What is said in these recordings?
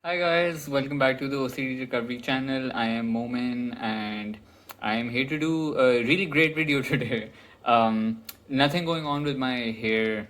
Hi guys, welcome back to the OCD Recovery channel. I am Momin and I am here to do a really great video today. Nothing going on with my hair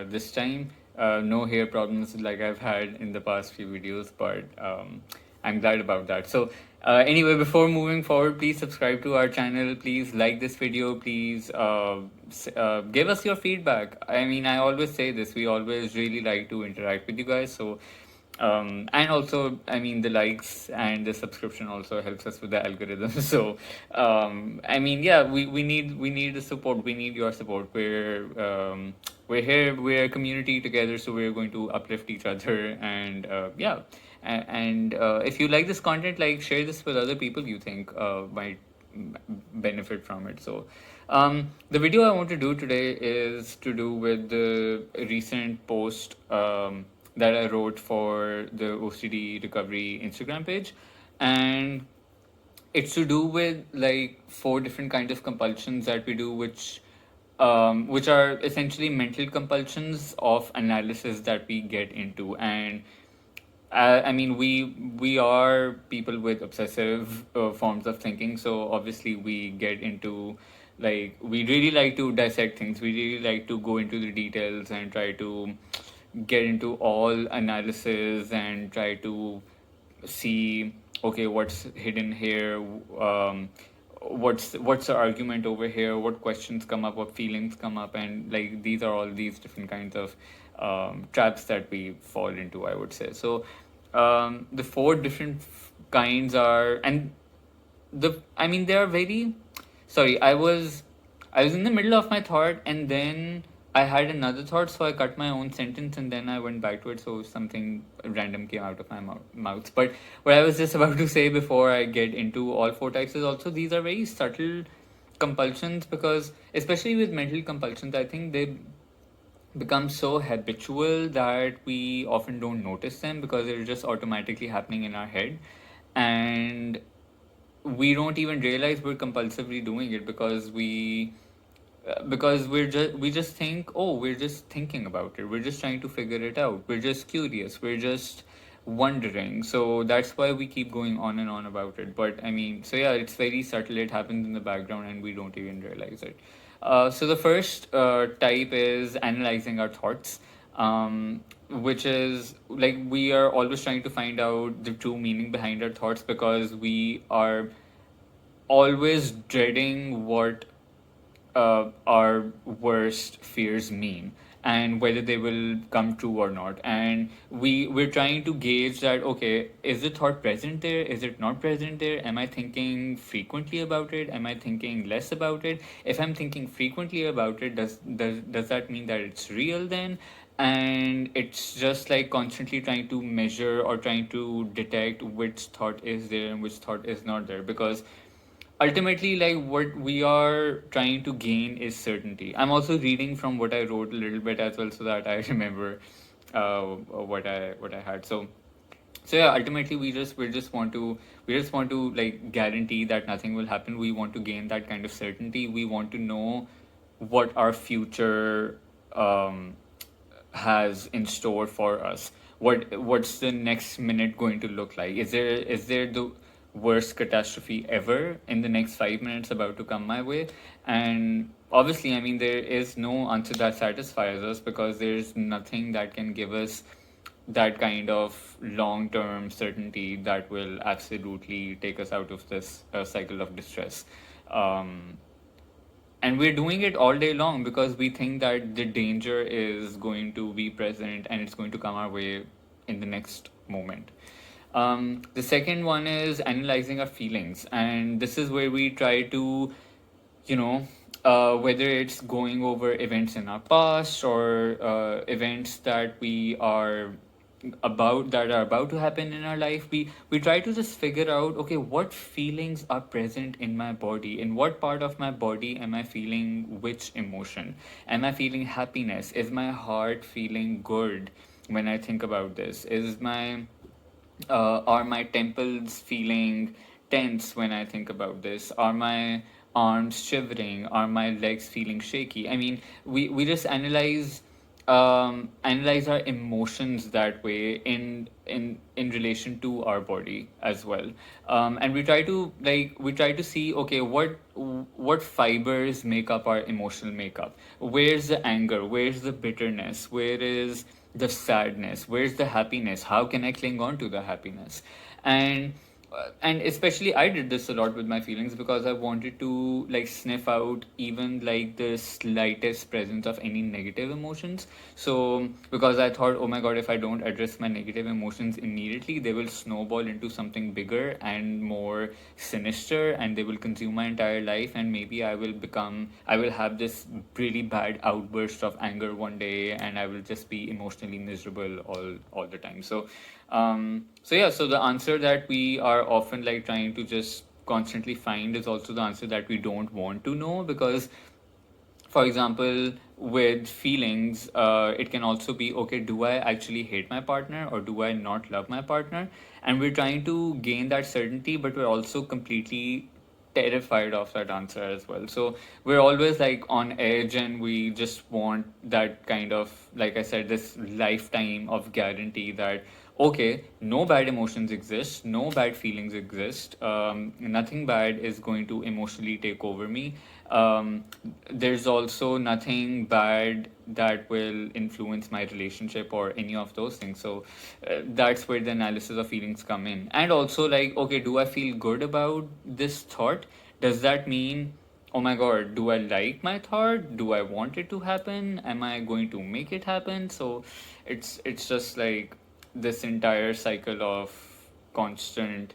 this time. No hair problems like I've had in the past few videos, but I'm glad about that. Anyway, before moving forward, please subscribe to our channel. Please like this video. Please give us your feedback. I mean, I always say this. We always really like to interact with you guys. And also, I mean, the likes and the subscription also helps us with the algorithm. I mean, yeah, we need the support. We need your support. We're here. We're a community together, so we're going to uplift each other. And yeah, and if you like this content, like share this with other people you think might benefit from it. The video I want to do today is to do with the recent post that I wrote for the OCD recovery Instagram page, and it's to do with like four different kinds of compulsions that we do, which are essentially mental compulsions of analysis that we get into. And I mean, we are people with obsessive forms of thinking, so obviously we get into, like, we really like to dissect things. We really like to go into the details and try to get into all analysis and try to see, okay, what's hidden here, what's the argument over here, what questions come up, what feelings come up, and like these are all these different kinds of traps that we fall into, I would say. The four different kinds are, and I mean, they are very. Sorry, I was in the middle of my thought, and then I had another thought, so I cut my own sentence, and then I went back to it, so something random came out of my mouth. But what I was just about to say before I get into all four types is also these are very subtle compulsions, because especially with mental compulsions, I think they become so habitual that we often don't notice them because they're just automatically happening in our head, and we don't even realize we're compulsively doing it because we just think, oh, we're just thinking about it, we're just trying to figure it out, we're just curious, we're just wondering. So that's why we keep going on and on about it. But I mean, so yeah, it's very subtle, it happens in the background and we don't even realize it. So the first type is analyzing our thoughts, which is like we are always trying to find out the true meaning behind our thoughts, because we are always dreading what our worst fears mean and whether they will come true or not. And we're trying to gauge that, okay, is the thought present there, is it not present there, am I thinking frequently about it, am I thinking less about it? If I'm thinking frequently about it, does that mean that it's real then? And it's just like constantly trying to measure or trying to detect which thought is there and which thought is not there, because ultimately, like, what we are trying to gain is certainty. I'm also reading from what I wrote a little bit as well, so that I remember what I had. So yeah, ultimately we just want to like guarantee that nothing will happen. We want to gain that kind of certainty. We want to know what our future um has in store for us. What's the next minute going to look like? Is there the worst catastrophe ever in the next 5 minutes about to come my way? And obviously, I mean, there is no answer that satisfies us, because there's nothing that can give us that kind of long term certainty that will absolutely take us out of this cycle of distress. Um, and we're doing it all day long because we think that the danger is going to be present and it's going to come our way in the next moment. The second one is analyzing our feelings, and this is where we try to, you know, whether it's going over events in our past or events that are about to happen in our life. We try to just figure out, okay, what feelings are present in my body, in what part of my body am I feeling which emotion. Am I feeling happiness? Is my heart feeling good when I think about this? Are my temples feeling tense when I think about this? Are my arms shivering? Are my legs feeling shaky? I mean, we just analyze analyze our emotions that way in relation to our body as well. And we try to see, okay, what fibers make up our emotional makeup. Where's the anger, where's the bitterness, where is the sadness, where's the happiness, how can I cling on to the happiness. And especially I did this a lot with my feelings because I wanted to like sniff out even like the slightest presence of any negative emotions. So because I thought, oh my god, if I don't address my negative emotions immediately, they will snowball into something bigger and more sinister, and they will consume my entire life, and maybe I will have this really bad outburst of anger one day, and I will just be emotionally miserable all the time. So yeah, so the answer that we are often like trying to just constantly find is also the answer that we don't want to know, because for example, with feelings, it can also be, okay, do I actually hate my partner or do I not love my partner? And we're trying to gain that certainty, but we're also completely terrified of that answer as well. So we're always like on edge, and we just want that kind of, like I said, this lifetime of guarantee that, okay, no bad emotions exist, no bad feelings exist, nothing bad is going to emotionally take over me. There's also nothing bad that will influence my relationship or any of those things. So that's where the analysis of feelings come in. And also, like, okay, do I feel good about this thought? Does that mean, oh my god, do I like my thought? Do I want it to happen? Am I going to make it happen? So it's just like this entire cycle of constant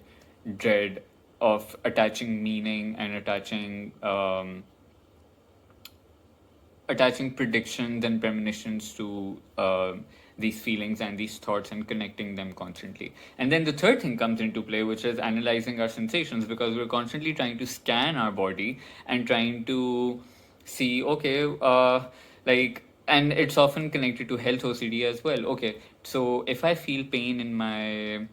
dread of attaching meaning and attaching predictions and premonitions to these feelings and these thoughts and connecting them constantly. And then the third thing comes into play, which is analyzing our sensations, because we're constantly trying to scan our body and trying to see, okay, like, and it's often connected to health OCD as well. Okay, so if I feel pain in my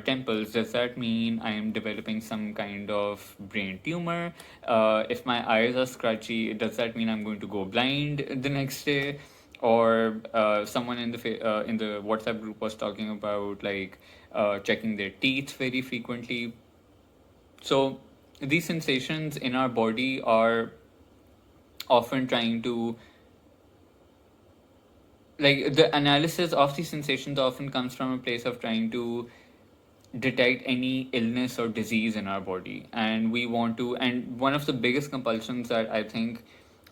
temples, does that mean I am developing some kind of brain tumor? If my eyes are scratchy, does that mean I'm going to go blind the next day? Or someone in in the WhatsApp group was talking about like checking their teeth very frequently. So these sensations in our body are often trying to, like, the analysis of these sensations often comes from a place of trying to detect any illness or disease in our body. And we want to, and one of the biggest compulsions that I think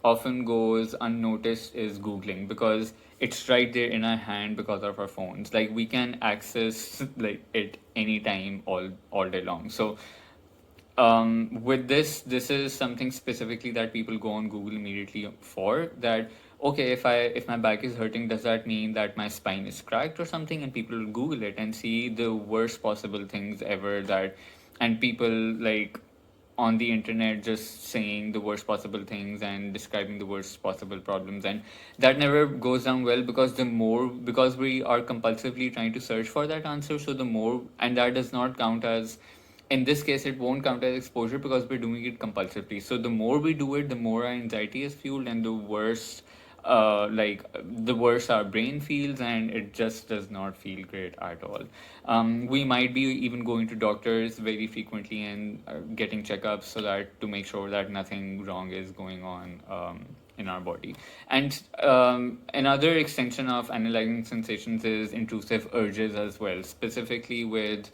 often goes unnoticed is googling, because it's right there in our hand because of our phones. Like, we can access like it anytime, all day long. So with this is something specifically that people go on Google immediately for, that, okay, if my back is hurting, does that mean that my spine is cracked or something? And people will Google it and see the worst possible things ever, that, and people like on the internet just saying the worst possible things and describing the worst possible problems, and that never goes down well, because because we are compulsively trying to search for that answer. So the more, and that does not count as, in this case it won't count as exposure because we're doing it compulsively. So the more we do it, the more our anxiety is fueled, and the worse the worse our brain feels, and it just does not feel great at all. We might be even going to doctors very frequently and getting checkups, so that to make sure that nothing wrong is going on in our body. And another extension of analyzing sensations is intrusive urges as well, specifically with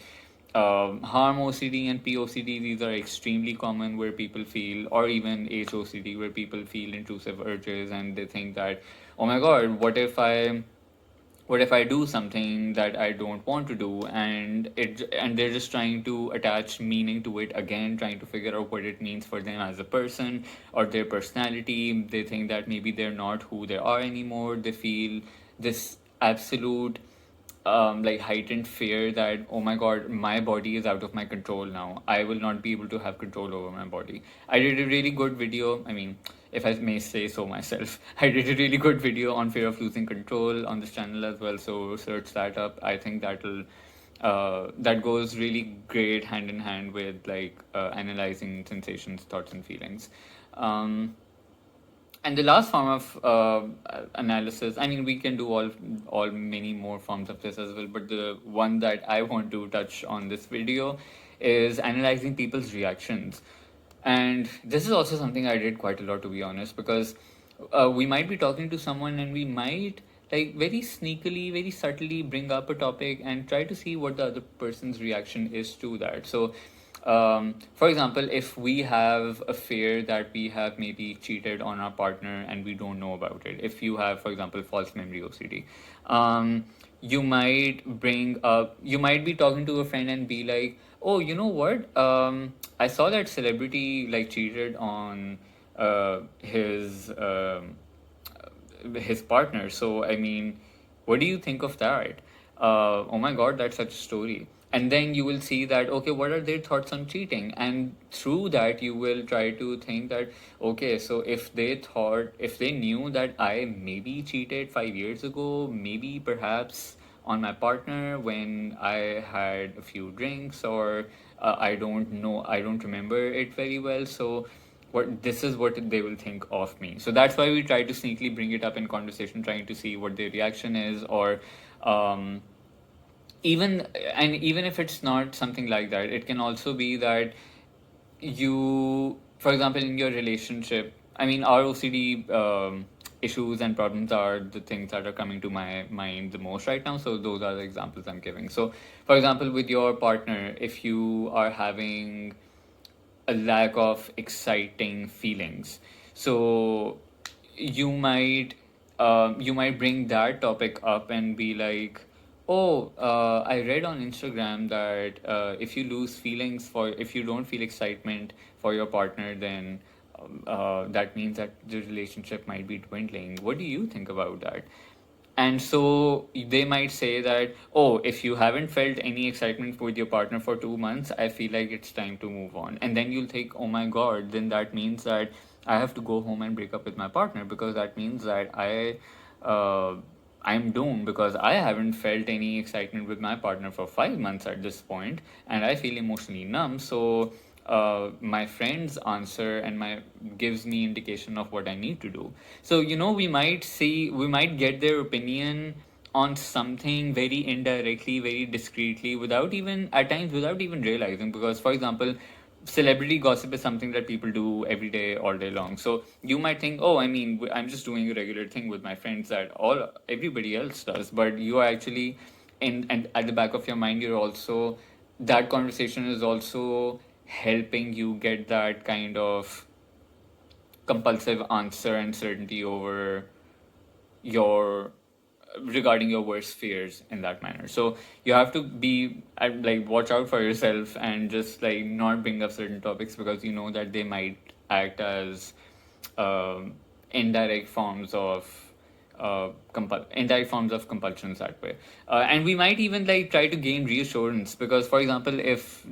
harm OCD and POCD. These are extremely common, where people feel, or even HOCD, where people feel intrusive urges and they think that, oh my god, what if I do something that I don't want to do, and they're just trying to attach meaning to it again, trying to figure out what it means for them as a person or their personality. They think that maybe they're not who they are anymore. They feel this absolute like heightened fear that, oh my god, my body is out of my control now. I will not be able to have control over my body. I did a really good video, I mean, if I may say so myself, I did a really good video on fear of losing control on this channel as well, so search that up. I think that goes really great hand in hand with like analyzing sensations, thoughts and feelings. um And the last form of analysis, I mean, we can do all many more forms of this as well, but the one that I want to touch on this video is analyzing people's reactions. And this is also something I did quite a lot, to be honest, because we might be talking to someone and we might like very sneakily, very subtly bring up a topic and try to see what the other person's reaction is to that. So for example, if we have a fear that we have maybe cheated on our partner and we don't know about it, if you have, for example, false memory OCD, you might be talking to a friend and be like, oh, you know what? I saw that celebrity like cheated on his partner. So, I mean, what do you think of that? Oh my God, that's such a story. And then you will see that, okay, what are their thoughts on cheating? And through that, you will try to think that, okay, so if they knew that I maybe cheated 5 years ago, maybe perhaps on my partner when I had a few drinks, or I don't know, I don't remember it very well. So, what this is what they will think of me. So that's why we try to sneakily bring it up in conversation, trying to see what their reaction is, or um, even if it's not something like that, it can also be that you, for example, in your relationship, I mean, our OCD issues and problems are the things that are coming to my mind the most right now. So those are the examples I'm giving. So, for example, with your partner, if you are having a lack of exciting feelings, so you might you might bring that topic up and be like, oh, I read on Instagram that if you don't feel excitement for your partner, then that means that the relationship might be dwindling. What do you think about that? And so they might say that, oh, if you haven't felt any excitement with your partner for 2 months, I feel like it's time to move on. And then you'll think, oh my God, then that means that I have to go home and break up with my partner, because that means that uh, I'm doomed, because I haven't felt any excitement with my partner for 5 months at this point, and I feel emotionally numb. So my friend's answer and my gives me indication of what I need to do. So we might get their opinion on something very indirectly, very discreetly, without even at times without even realizing. Because, for example, celebrity gossip is something that people do every day, all day long. So you might think, oh, I mean, I'm just doing a regular thing with my friends that all everybody else does, but you are actually in and at the back of your mind, you're also that conversation is also helping you get that kind of compulsive answer and certainty over your regarding your worst fears in that manner. So you have to be like watch out for yourself and just like not bring up certain topics, because you know that they might act as um, indirect forms of indirect forms of compulsions that way. And we might even like try to gain reassurance, because, for example, if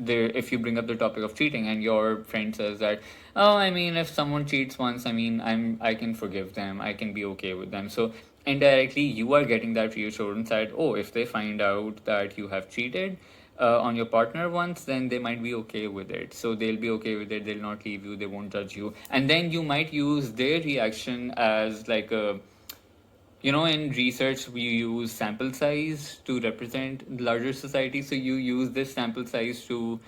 you bring up the topic of cheating and your friend says that, oh, I mean, if someone cheats once, I mean, I can forgive them, I can be okay with them. So indirectly you are getting that reassurance that, oh, if they find out that you have cheated on your partner once, then they might be okay with it. So they'll be okay with it, they'll not leave you, they won't judge you. And then you might use their reaction as like a, in research, we use sample size to represent larger society. So you use this sample size to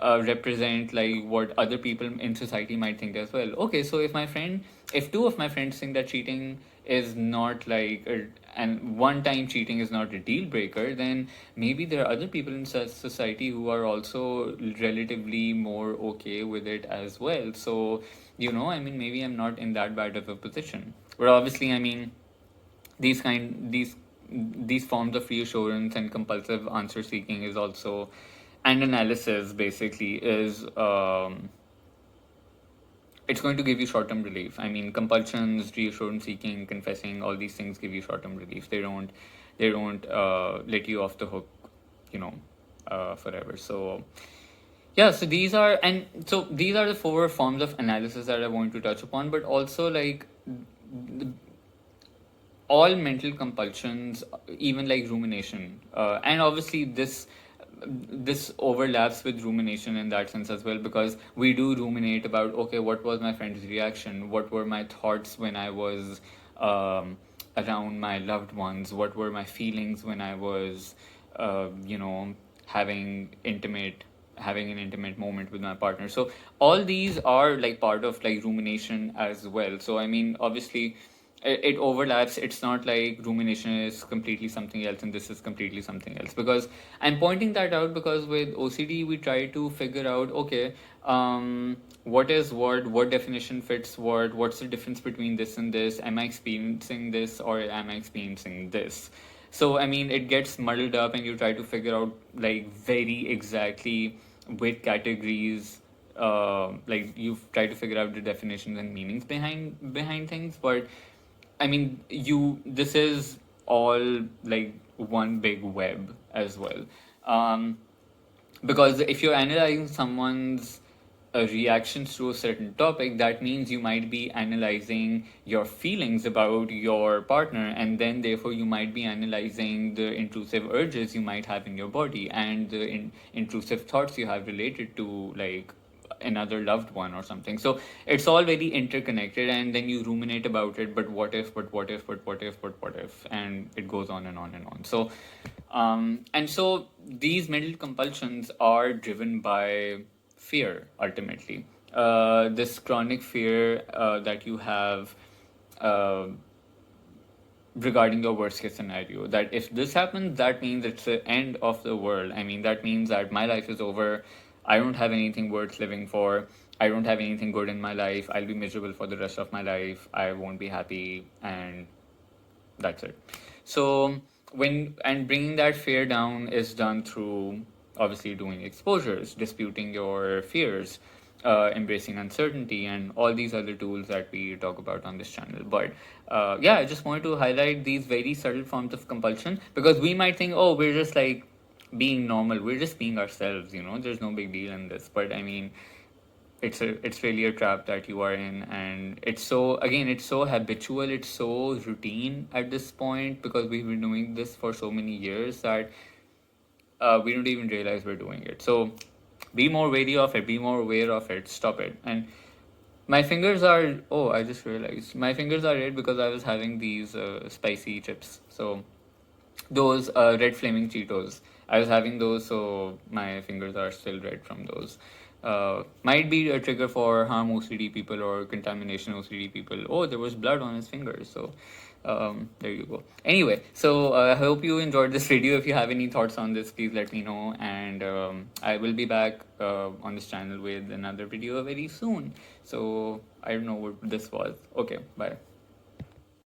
represent like what other people in society might think as well. Okay, so if two of my friends think that cheating is not like, and one time cheating is not a deal breaker, then maybe there are other people in society who are also relatively more okay with it as well. So, I mean, maybe I'm not in that bad of a position. But obviously, I mean, these kind these forms of reassurance and compulsive answer seeking is also, and analysis basically is, it's going to give you short-term relief. I mean, compulsions, reassurance seeking, confessing, all these things give you short-term relief. They don't let you off the hook, you know forever. So yeah, so these are the four forms of analysis that I want to touch upon. But also, like, all mental compulsions, even like rumination, and obviously this this overlaps with rumination in that sense as well, because we do ruminate about, okay, what was my friend's reaction, what were my thoughts when I was around my loved ones, what were my feelings when I was you know, having intimate having an intimate moment with my partner. So all these are like part of like rumination as well. So I mean, obviously it overlaps. It's not like rumination is completely something else and this is completely something else, because I'm pointing that out because with OCD we try to figure out, okay, what is what definition fits what's the difference between this and this, am I experiencing this or am I experiencing this. So I mean, it gets muddled up and you try to figure out like very exactly with categories, like you've tried to figure out the definitions and meanings behind things. But I mean, this is all like one big web as well. Um, because if you're analyzing someone's reactions to a certain topic, that means you might be analyzing your feelings about your partner, and then therefore you might be analyzing the intrusive urges you might have in your body and the intrusive thoughts you have related to like another loved one or something. So it's all very interconnected, and then you ruminate about it. But what if? But what if? But what if? But what if? And it goes on and on and on. So, and so these mental compulsions are driven by fear ultimately. This chronic fear that you have. Regarding your worst case scenario, that if this happens, that means it's the end of the world. I mean, that means that my life is over. I don't have anything worth living for. I don't have anything good in my life. I'll be miserable for the rest of my life. I won't be happy, and that's it. So when and bringing that fear down is done through obviously doing exposures, disputing your fears, embracing uncertainty, and all these other tools that we talk about on this channel. But yeah, I just wanted to highlight these very subtle forms of compulsion, because we might think, oh, we're just like being normal, we're just being ourselves, you know, there's no big deal in this. But I mean, it's really a trap that you are in, and it's so, again, it's so habitual, it's so routine at this point, because we've been doing this for so many years that we don't even realize we're doing it. So be more wary of it, be more aware of it, stop it. And my fingers are, oh, I just realized my fingers are red because I was having these spicy chips. So those red flaming Cheetos, I was having those, so my fingers are still red from those. Might be a trigger for harm OCD people or contamination OCD people. Oh, there was blood on his fingers. So there you go. Anyway, so I hope you enjoyed this video. If you have any thoughts on this, please let me know. And I will be back on this channel with another video very soon. So I don't know what this was. Okay, bye.